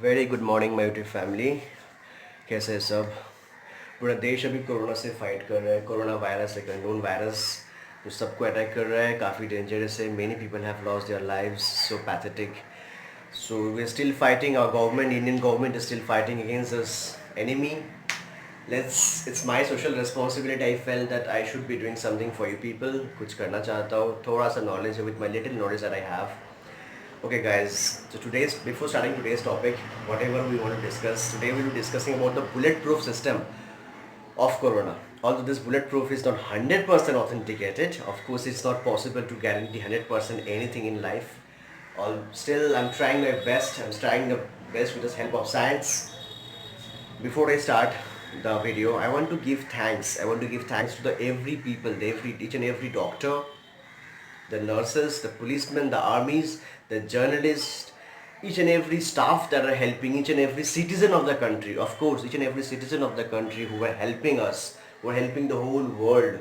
Very good morning my YouTube family. कैसे है सब? पूरा देश अभी कोरोना से फाइट कर रहा है। कोरोना वायरस एक अननोन वायरस जो सबको अटैक कर रहा है, काफ़ी डेंजरस है। Many people have lost their lives, so pathetic. So we are still fighting, our government, Indian government is still fighting against this enemy. It's my social responsibility. I felt that I should be doing something for you people. कुछ करना चाहता हूँ, थोड़ा सा knowledge with my little knowledge that I have. Okay guys, so before starting today's topic, whatever we want to discuss, today we'll be discussing about the bulletproof system of Corona. Although this bulletproof is not 100% authenticated, of course it's not possible to guarantee 100% anything in life. Still, I'm trying my best. I'm trying the best with the help of science. Before I start the video, I want to give thanks. I want to give thanks to the every people, each and every doctor, the nurses, the policemen, the armies, the journalists, each and every staff that are helping, each and every citizen of the country, of course, each and every citizen of the country who are helping us, who are helping the whole world,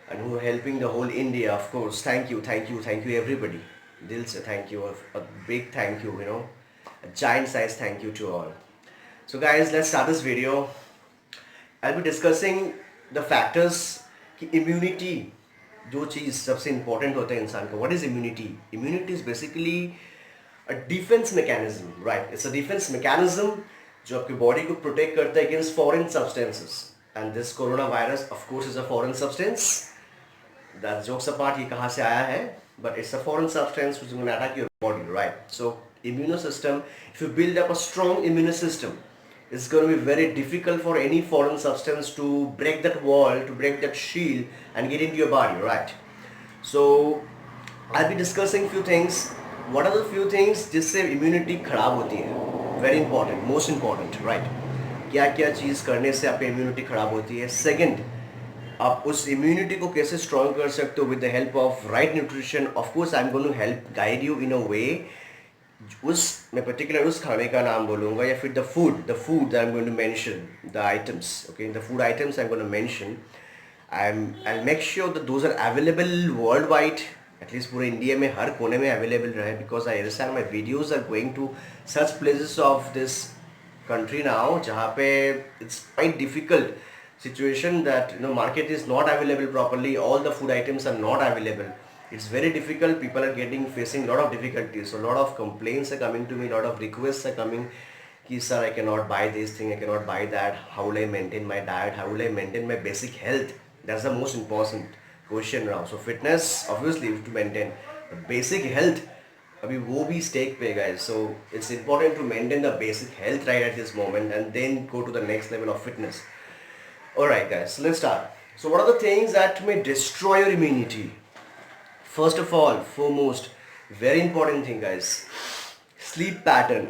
and who are helping the whole India, of course. Thank you, thank you, thank you everybody. Dil se thank you, a big thank you, a giant size thank you to all. So guys, let's start this video. I'll be discussing the factors कि immunity जो चीज़ सबसे important होता है इंसान का. What is immunity? Immunity is basically a defense mechanism, right? It's a defense mechanism जो आपकी body को protect करता है against foreign substances. And this coronavirus, of course, is a foreign substance. That's jokes apart, ये कहाँ से आया है? But it's a foreign substance which is going to attack your body, right? So, immune system, if you build up a strong immune system, it's going to be very difficult for any foreign substance to break that wall, to break that shield and get into your body, right? So I'll be discussing few things. What are the few things जिससे immunity खराब होती है? Very important, most important, right? क्या क्या चीज़ करने से आपकी immunity खराब होती है? Second, आप उस immunity को कैसे strong कर सकते हो with the help of right nutrition. Of course, I'm going to help guide you in a way. मैं पर्टिकुलर उस खाने का नाम बोलूँगा या फिर the food that I'm going to mention, the items, okay, the food items I'm going to mention. I'll make sure that those are available worldwide, at least पूरे India में हर कोने में available रहे, because I understand my videos are going to such places of this country now जहाँ पे it's quite difficult situation that market is not available properly, all the food items are not available. It's very difficult. People are facing a lot of difficulties. So a lot of complaints are coming to me, a lot of requests are coming. Ki sir, I cannot buy this thing, I cannot buy that. How will I maintain my diet? How will I maintain my basic health? That's the most important question now. So fitness, obviously, you have to maintain. But basic health, अभी वो भी stake पे guys. So it's important to maintain the basic health right at this moment and then go to the next level of fitness. Alright guys, so let's start. So what are the things that may destroy your immunity? First of all, foremost, very important thing guys, sleep pattern.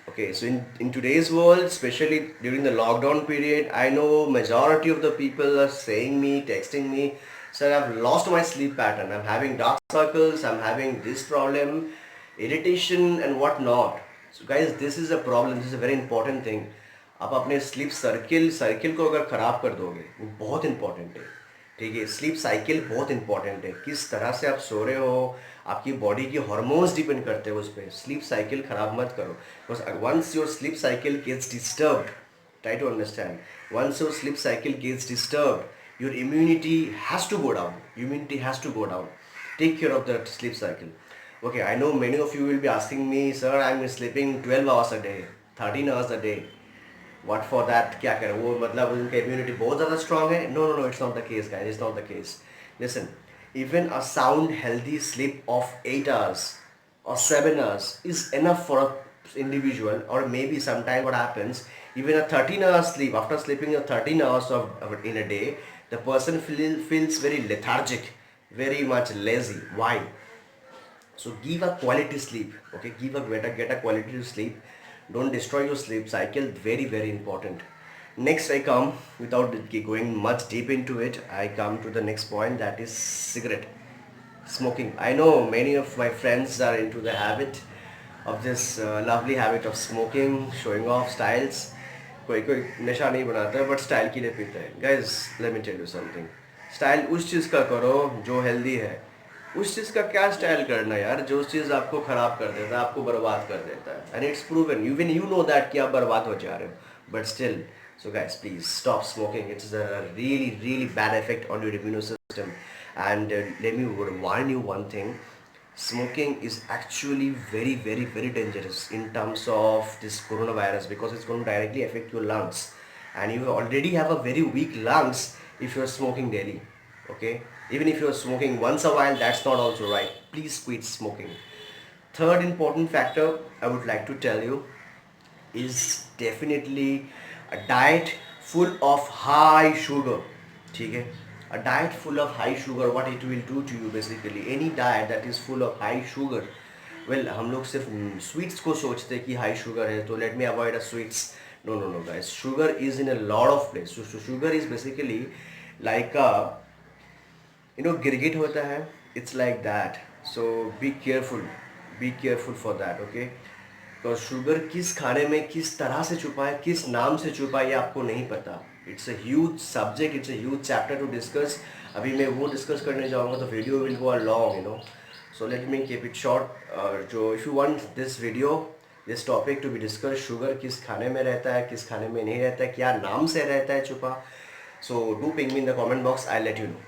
Okay, so in today's world, especially during the lockdown period, I know majority of the people are saying me, texting me, sir, I've lost my sleep pattern. I'm having dark circles, I'm having this problem, irritation and whatnot. So guys, this is a problem, this is a very important thing. आप अपने sleep circle को अगर ख़राब कर दोगे, वो बहुत important है. ठीक है, स्लीप साइकिल बहुत इंपॉर्टेंट है. किस तरह से आप सो रहे हो, आपकी बॉडी की हार्मोन्स डिपेंड करते हैं उस पर. स्लीप साइकिल ख़राब मत करो, because once your sleep cycle gets disturbed, try to understand, once your sleep cycle gets disturbed, your immunity has to go down. Immunity has to go down. Take care of that sleep cycle. Okay, I know many of you will be asking me, sir, I'm sleeping 12 hours a day, 13 hours a day. What for that? क्या करें? वो मतलब उनका immunity बहुत ज़्यादा strong है? No, it's not the case, guys. It's not the case. Listen, even a sound, healthy sleep of 8 hours or 7 hours is enough for an individual. Or maybe sometimes what happens, even a 13 hours sleep, after sleeping a 13 hours in a day, the person feels very lethargic, very much lazy. Why? So give a quality sleep, okay? Get a quality sleep. Don't destroy your sleep cycle. Very, very important. Next, I come, without going much deep into it, I come to the next point, that is cigarette smoking. I know many of my friends are into the habit of this lovely habit of smoking, showing off styles. कोई नशा नहीं बनाता है, but style के लिए पीता है. Guys, let me tell you something. Style उस चीज़ का करो जो healthy है. उस चीज़ का क्या स्टाइल करना यार, जो चीज़ आपको ख़राब कर देता है, आपको बर्बाद कर देता है, and it's proven, even you know that कि आप बर्बाद हो जा रहे हो, but still. So guys, please stop smoking. It's a really, really bad effect on your immune system. And let me warn you one thing. Smoking is actually very, very, very dangerous in terms of this coronavirus, because it's going to directly affect your lungs. And you already have a very weak lungs if you're smoking daily. Okay? Even if you're smoking once a while, that's not also right. Please quit smoking. Third important factor I would like to tell you is definitely a diet full of high sugar. ठीक है, a diet full of high sugar, what it will do to you basically, any diet that is full of high sugar. Well, हम लोग सिर्फ sweets को सोचते हैं कि high sugar है तो let me avoid a sweets. No no no guys, sugar is in a lot of place. Sugar is basically like a गिरगिट होता है, it's like that. So be careful for that. Okay, तो sugar किस खाने में किस तरह से छुपा है, किस नाम से छुपा है, ये आपको नहीं पता. It's a huge subject, it's a huge chapter to discuss. अभी मैं वो डिस्कस करने जाऊँगा तो video will go a long, so let me keep it short. जो if you want this video, this topic to be discuss, sugar किस खाने में रहता है, किस खाने में नहीं रहता है, क्या नाम से रहता है छुपा, so do ping me in the comment box, I'll let you know.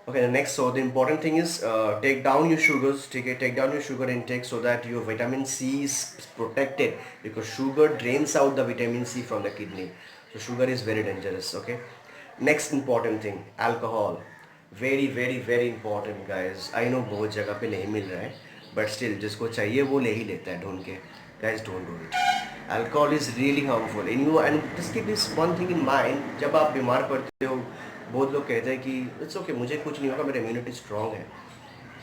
Okay, the next, so the important thing is take down your sugars. Take down your sugar intake so that your vitamin C is protected, because sugar drains out the vitamin C from the kidney. So sugar is very dangerous. Okay, next important thing, alcohol. Very very very important guys. I know बहुत जगह पे नहीं मिल रहा है, but still जिसको चाहिए वो ले ही लेता है ढूंढ के. Guys, don't do it. Alcohol is really harmful in you, and just keep this one thing in mind. जब आप बीमार पड़ते हो, बहुत लोग कहते हैं कि इट्स ओके, मुझे कुछ नहीं होगा, मेरा इम्यूनिटी स्ट्रांग है.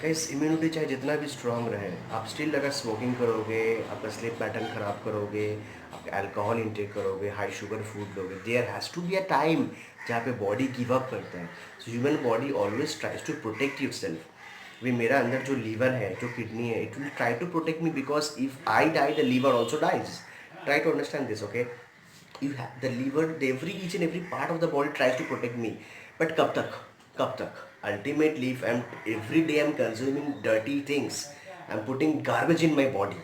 गाइस, इम्यूनिटी चाहे जितना भी स्ट्रांग रहे, आप स्टिल अगर स्मोकिंग करोगे, आपका स्लीप पैटर्न ख़राब करोगे, आप अल्कोहल इंटेक करोगे, हाई शुगर फूड लोगे, there has to be a time जहाँ पे बॉडी गिव अप करता है. So human body always tries to protect yourself. वे मेरा अंदर जो लीवर है, जो किडनी है, it will try to protect me, because if I die the liver also dies. Try to understand this. Okay, you have the liver, every each and every part of the body tries to protect me, but कब तक ultimately if I'm every day I'm consuming dirty things, I'm putting garbage in my body,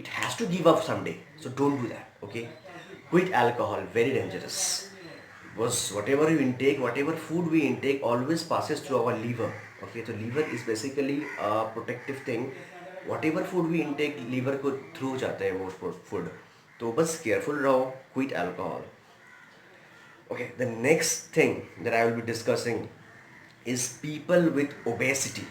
it has to give up someday. So don't do that. Okay, quit alcohol, very dangerous, because whatever you intake, whatever food we intake always passes through our liver. Okay, so liver is basically a protective thing. whatever food we intake, liver को through जाता है वो food. तो बस careful रहो, quit alcohol. Okay, the next thing that I will be discussing is people with obesity.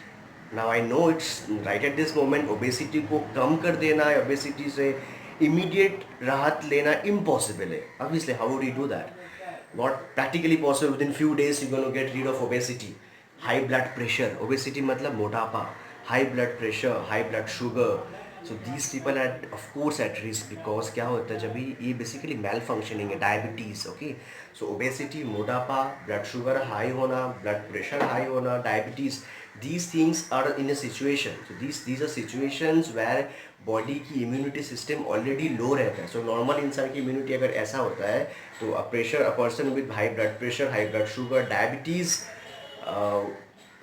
Now I know it's right at this moment, obesity को कम कर देना है, ओबेसिटी से इमीडिएट राहत लेना इम्पॉसिबल है. Obviously how would you do that? Not practically possible. Within few days you gonna get rid of obesity. High blood pressure, obesity मतलब मोटापा, high blood pressure, high blood sugar. So these people are of course at risk, because क्या होता है जब ये basically malfunctioning है, diabetes. Okay, so obesity, मोटापा, blood sugar high होना, ब्लड प्रेशर हाई होना, diabetes, these things are in a situation, so these are situations where body की इम्यूनिटी सिस्टम ऑलरेडी लो रहता है. सो नॉर्मल इंसान की immunity अगर ऐसा होता है तो a person with high blood pressure, high blood sugar, diabetes,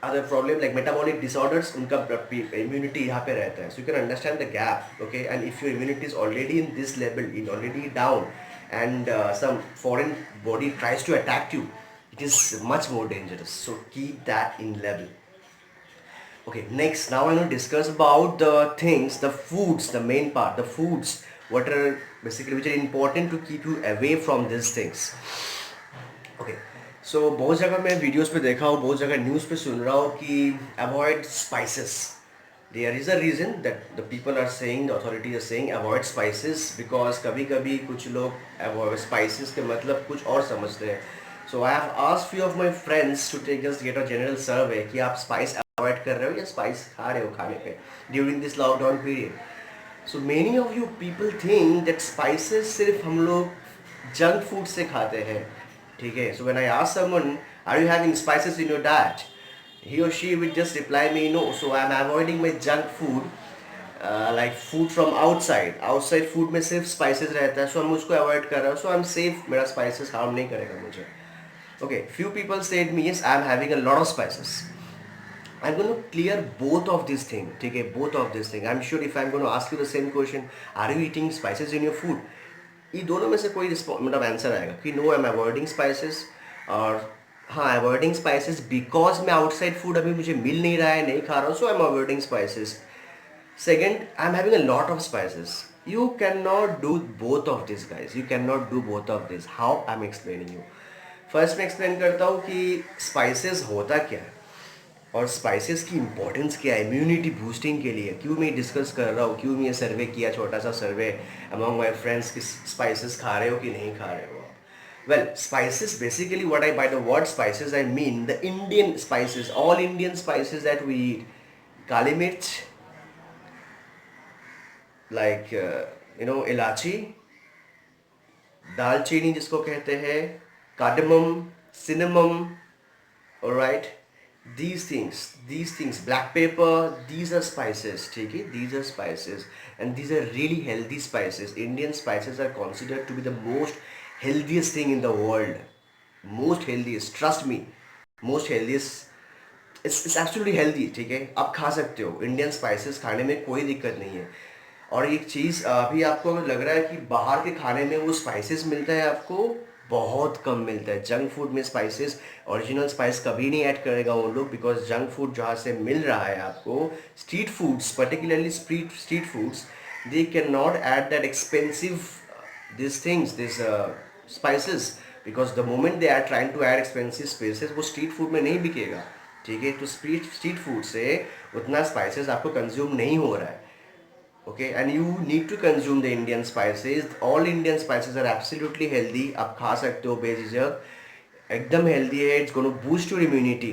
other problem like metabolic disorders, उनका इम्यूनिटी यहाँ पे रहता है. So you can understand the gap. Okay, and if your immunity is already in this level, in already down, and some foreign body tries to attack you, it is much more dangerous. So keep that in level. Okay, next, now I want to discuss about the things, the foods, the main part, the foods, what are basically which are important to keep you away from these things. Okay, so बहुत जगह मैं videos पे देखा हूँ, बहुत जगह news पे सुन रहा हूँ कि avoid spices. There is a reason that the people are saying, the authorities are saying avoid spices, because कभी कभी कुछ लोग avoid spices के मतलब कुछ और समझते हैं. So I have asked few of my friends to take just get a general survey कि आप spice अवॉइड कर रहे हो या स्पाइस खा रहे हो खाने पे during this lockdown period. So many of you people think that spices सिर्फ हम लोग जंक फूड से खाते हैं. ठीक है, so when I ask someone are you having spices in your diet, he और she will just reply me no. So I am avoiding my junk food, like food from outside food में सिर्फ spices रहता है, सो हम उसको avoid कर रहे हो. सो आई एम सेफ, मेरा स्पाइसेस हार्म नहीं करेगा मुझे. Okay, few people said me yes I am having a lot of spices. I'm going to clear both of these things. ठीक है, both of these things. I'm sure if I'm going to ask you the same question, are you eating spices in your food? ये दोनों में से कोई मतलब answer आएगा कि no, I am avoiding spices, और हाँ अवॉइडिंग स्पाइसेस बिकॉज मैं आउटसाइड फूड अभी मुझे मिल नहीं रहा है, नहीं खा रहा हूँ, so I am avoiding spices. Second, I'm having a lot of spices. You cannot do both of these, guys. You cannot do both of this. How? I'm explaining you. First मैं explain करता हूँ कि spices होता क्या है और spices की importance क्या है इम्यूनिटी बूस्टिंग के लिए. क्यों मैं डिस्कस कर रहा हूँ, क्यों मैं ये सर्वे किया, छोटा सा सर्वे अमंग माई फ्रेंड्स कि स्पाइसेस खा रहे हो कि नहीं खा रहे हो. Well, spices basically what I by the word spices I mean the Indian spices, all Indian spices that we eat. काली मिर्च, लाइक इलायची, दालचीनी जिसको कहते हैं, cardamom, cinnamon, all right, these things, black pepper, these are spices. ठीक है, these are spices and these are really healthy spices. Indian spices are considered to be the most healthiest thing in the world. Most healthiest, trust me, most healthiest. It's absolutely healthy. ठीक है, आप खा सकते हो Indian spices, खाने में कोई दिक्कत नहीं है. और एक चीज़ अभी आपको अगर लग रहा है कि बाहर के खाने में वो स्पाइसेस मिलता है, आपको बहुत कम मिलता है. जंक फूड में स्पाइसेस, ओरिजिनल स्पाइस कभी नहीं ऐड करेगा वो लोग, बिकॉज जंक फूड जहाँ से मिल रहा है आपको, street foods, particularly street foods, they cannot add that expensive these things, these spices, because the moment they are trying to add expensive spices, वो स्ट्रीट फूड में नहीं बिकेगा. ठीक है, तो स्ट्रीट फूड से उतना स्पाइसेस आपको कंज्यूम नहीं हो रहा है. Okay, and you need to consume the Indian spices. All Indian spices are absolutely healthy. आप खा सकते हो बेझिझक, एकदम हेल्दी है. It's gonna boost your immunity.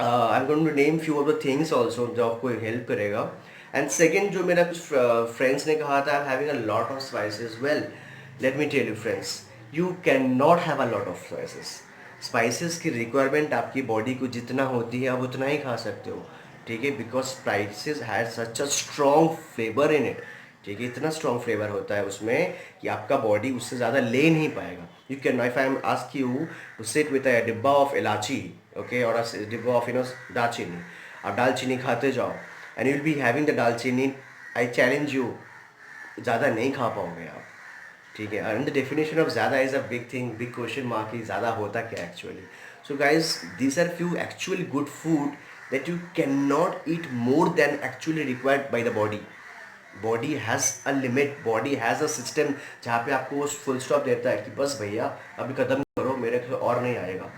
I am going to name few of the things also जो आपको help करेगा. एंड सेकेंड, जो मेरा कुछ फ्रेंड्स ने कहा था, I am having a lot of spices. Well, let me tell you friends, you can not have a lot of spices. Spices की रिक्वायरमेंट आपकी बॉडी को जितना होती है आप उतना ही खा सकते हो. ठीक है, because spices has such a strong flavour in it. ठीक है, इतना स्ट्रॉन्ग फ्लेवर होता है उसमें कि आपका बॉडी उससे ज़्यादा ले नहीं पाएगा. You can, if I am ask you to sit with a डिब्बा ऑफ इलायची, ओके, और अ डिब्बा ऑफ दालचीनी, आप दालचीनी खाते जाओ and you will be having the दालचीनी, आई चैलेंज यू, ज़्यादा नहीं खा पाओगे आप. ठीक है, एंड द डेफिनेशन ऑफ ज़्यादा is a big thing, big question mark कि ज़्यादा होता क्या actually. So guys, these are few actually good food that you cannot eat more than actually required by the body. Body has a limit, body has a system जहाँ पे आपको वो full stop देता है कि बस भैया अभी कदम करो, मेरे को और नहीं आएगा.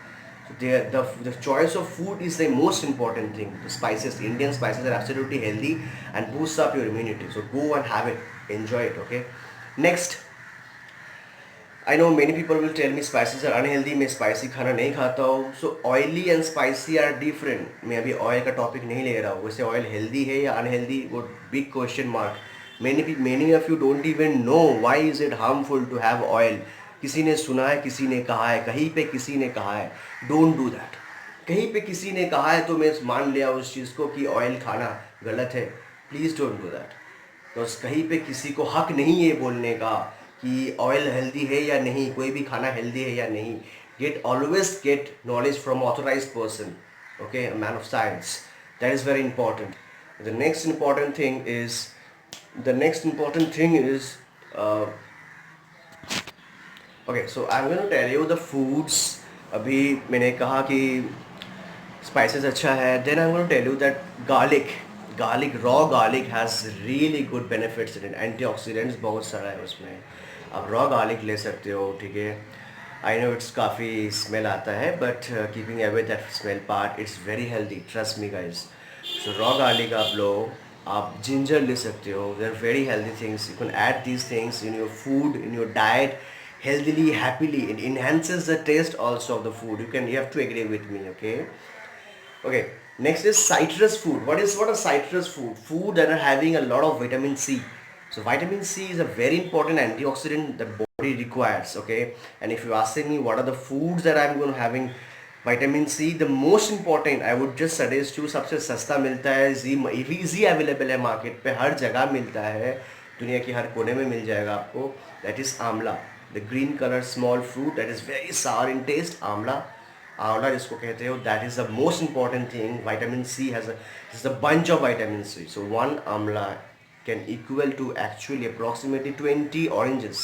So the choice of food is the most important thing. The spices, Indian spices are absolutely healthy and boosts up your immunity. So go and have it, enjoy it. Okay. Next, I know many people will tell me spices are unhealthy. मैं spicy खाना नहीं खाता हूँ. So oily and spicy are different. मैं अभी oil का topic नहीं ले रहा हूँ. वैसे ऑयल हेल्दी है या अनहेल्दी, वो big question mark. Many of you don't even know why is it harmful to have oil. किसी ने सुना है, किसी ने कहा है, कहीं पे किसी ने कहा है. Don't do that. कहीं पे किसी ने कहा है तो मैं मान लिया उस चीज़ को कि ऑयल खाना गलत है. Please don't do that. तो कहीं पे किसी को हक नहीं है बोलने का कि ऑयल हेल्दी है या नहीं, कोई भी खाना हेल्दी है या नहीं. Always get knowledge from authorize person, okay, man of science. That is very important. The next important thing is okay, so I am going to tell you the foods. अभी मैंने कहा कि स्पाइसेस अच्छा है. Then I am going to tell you that garlic, raw garlic has really good benefits in. Antioxidants बहुत सारा है उसमें. आप रॉ गार्लिक ले सकते हो. ठीक है, आई नो इट्स काफ़ी स्मेल आता है, but keeping away that smell part, it's very healthy, trust me guys. So raw garlic आप लो. आप जिंजर ले सकते हो. They are very healthy things. You can add these things in your food, in your diet, healthily, happily. It enhances the taste also of the food. You have to agree with me. Okay, next is citrus food. What are citrus food? Food that are having a lot of vitamin C. So vitamin C is a very important antioxidant that body requires. Okay, and if you asking me what are the foods that I'm going to having vitamin C, the most important I would just suggest you, सबसे सस्ता मिलता है, easy available है market पे, हर जगह मिलता है, दुनिया की हर कोने में मिल जाएगा आपको. That is आंवला. The green color small fruit that is very sour in taste, आंवला. आंवला जिसको कहते हो, that is the most important thing. Vitamin C is a bunch of vitamin C. So one amla can equal to actually approximately 20 oranges.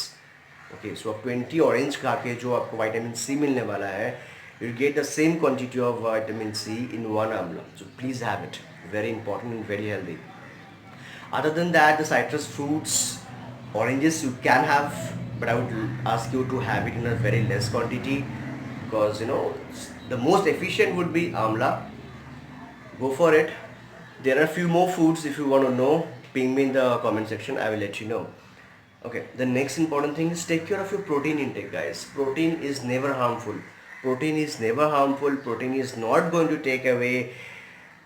Okay, so अब 20 orange खा के जो आपको विटामिन सी मिलने वाला है, you get the same quantity of vitamin C in one amla. So please have it. Very important and very healthy. Other than that, the citrus fruits, oranges you can have, but I would ask you to have it in a very less quantity, because the most efficient would be amla. Go for it. There are a few more foods if you want to know. Ping me in the comment section. I will let you know. Okay. The next important thing is take care of your protein intake, guys. Protein is never harmful. Protein is never harmful. Protein is not going to take away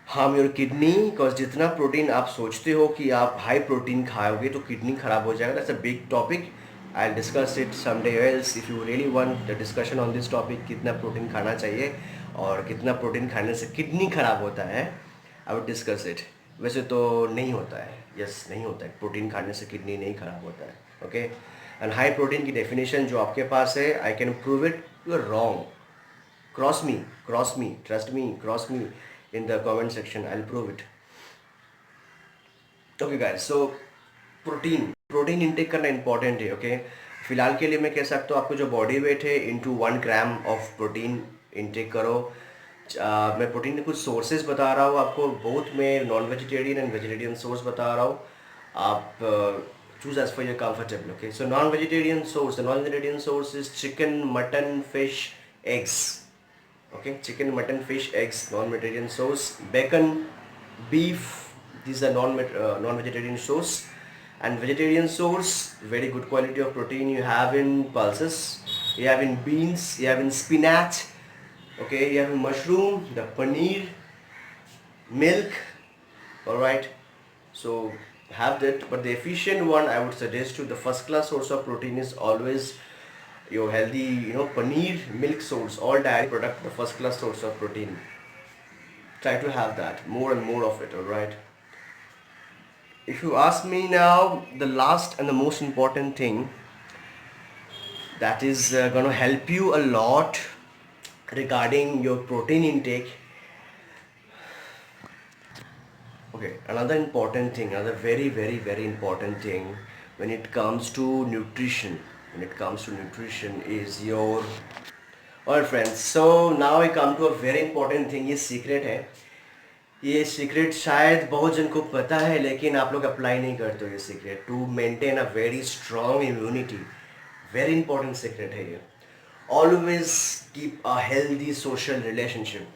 harm your kidney, because जितना protein आप सोचते हो कि आप high protein खाओगे तो kidney खराब हो जाएगा. That's a big topic. I discuss it some day else if you really want the discussion on this topic, कितना प्रोटीन खाना चाहिए और कितना प्रोटीन खाने से किडनी खराब होता है. I would discuss it. वैसे तो नहीं होता है, यस नहीं होता है, प्रोटीन खाने से किडनी नहीं खराब होता है. ओके. एंड हाई प्रोटीन की डेफिनेशन जो आपके पास है, I can prove it. You are wrong. Cross me, trust me, cross me in the comment section. I'll prove it. Okay guys, so protein intake करना इंपॉर्टेंट है. Okay. फिलहाल के लिए मैं कह सकता हूँ आपको जो बॉडी वेट है into 1 gram of protein intake करो. मैं प्रोटीन के कुछ सोर्सेज बता रहा हूँ आपको. बहुत मैं non vegetarian and vegetarian source बता रहा हूँ. आप choose as for your comfortable. Okay, so non-vegetarian source, the non-vegetarian source is chicken, mutton, fish, eggs. Okay, chicken, mutton, fish, eggs, non-vegetarian source. Bacon, beef, these are non-vegetarian source. And vegetarian source, very good quality of protein you have in pulses, you have in beans, you have in spinach. Okay, you have in mushroom, the paneer, milk. All right, so have that. But the efficient one I would suggest you, the first class source of protein is always your healthy, paneer, milk source, all dairy product, the first class source of protein. Try to have that more and more of it. All right. If you ask me now, the last and the most important thing that is going to help you a lot regarding your protein intake. Okay, another important thing, another very very very important thing when it comes to nutrition, is your. Alright friends, so now we come to a very important thing. ये secret है. ये secret शायद बहुत जन को पता है लेकिन आप लोग अप्लाई नहीं करते हो. ये secret to maintain a very strong immunity, very important secret है ये. Always keep a healthy social relationship,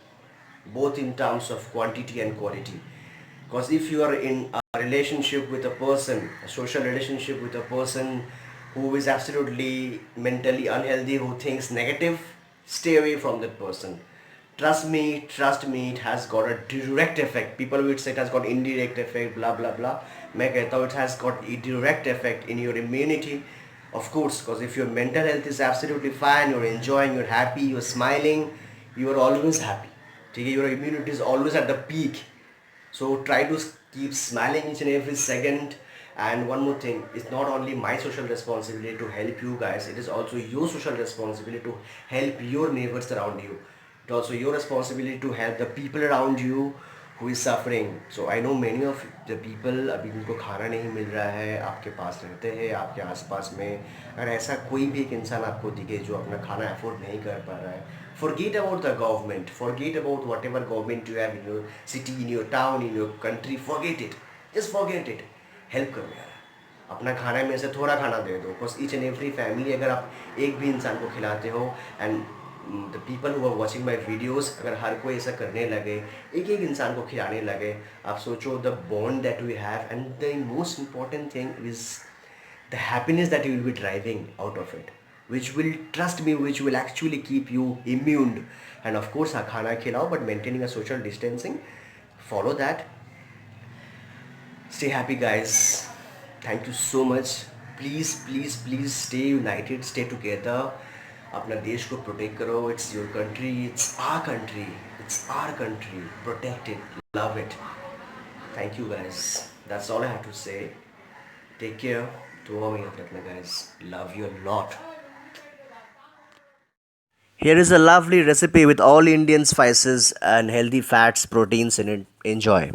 both in terms of quantity and quality. Because if you are in a relationship with a person, a social relationship with a person who is absolutely mentally unhealthy, who thinks negative, stay away from that person. Trust me, it has got a direct effect. People will say it has got indirect effect, blah blah blah. मैं कहता हूँ it has got a direct effect in your immunity. Of course, because if your mental health is absolutely fine, you're enjoying, you're happy, you're smiling, you are always happy. ठीक है, your immunity is always at the peak. So try to keep smiling each and every second. And one more thing, it's not only my social responsibility to help you guys, it is also your social responsibility to help your neighbors around you. It's also your responsibility to help the people around you who is suffering. So I know many of the people अभी उनको खाना नहीं मिल रहा है, आपके पास रहते हैं, आपके आसपास में. अगर ऐसा कोई भी एक इंसान आपको दिखे जो अपना खाना अफोर्ड नहीं कर पा रहा है, forget about the government, forget about whatever government you have in your city, in your town, in your country. Forget it, just forget it. Help करो यार, अपना खाना में से थोड़ा खाना दे दो. Because each and every family, अगर आप एक भी इंसान को खिलाते हो, and the people who are watching my videos, अगर हर कोई ऐसा करने लगे, एक एक इंसान को खिलाने लगे, आप सोचो the bond that we have. And the most important thing is the happiness that you will be driving out of it, which will, trust me, which will actually keep you immune. And of course khana khilao, but maintaining a social distancing, follow that. Stay happy guys. Thank you so much. Please please please stay united, stay together. अपना देश को protect करो. It's your country, it's our country, it's our country. Protect it, love it. Thank you guys. That's all I have to say. Take care. दुआ में याद रखना guys. Love you a lot. Here is a lovely recipe with all Indian spices and healthy fats, proteins in it. Enjoy.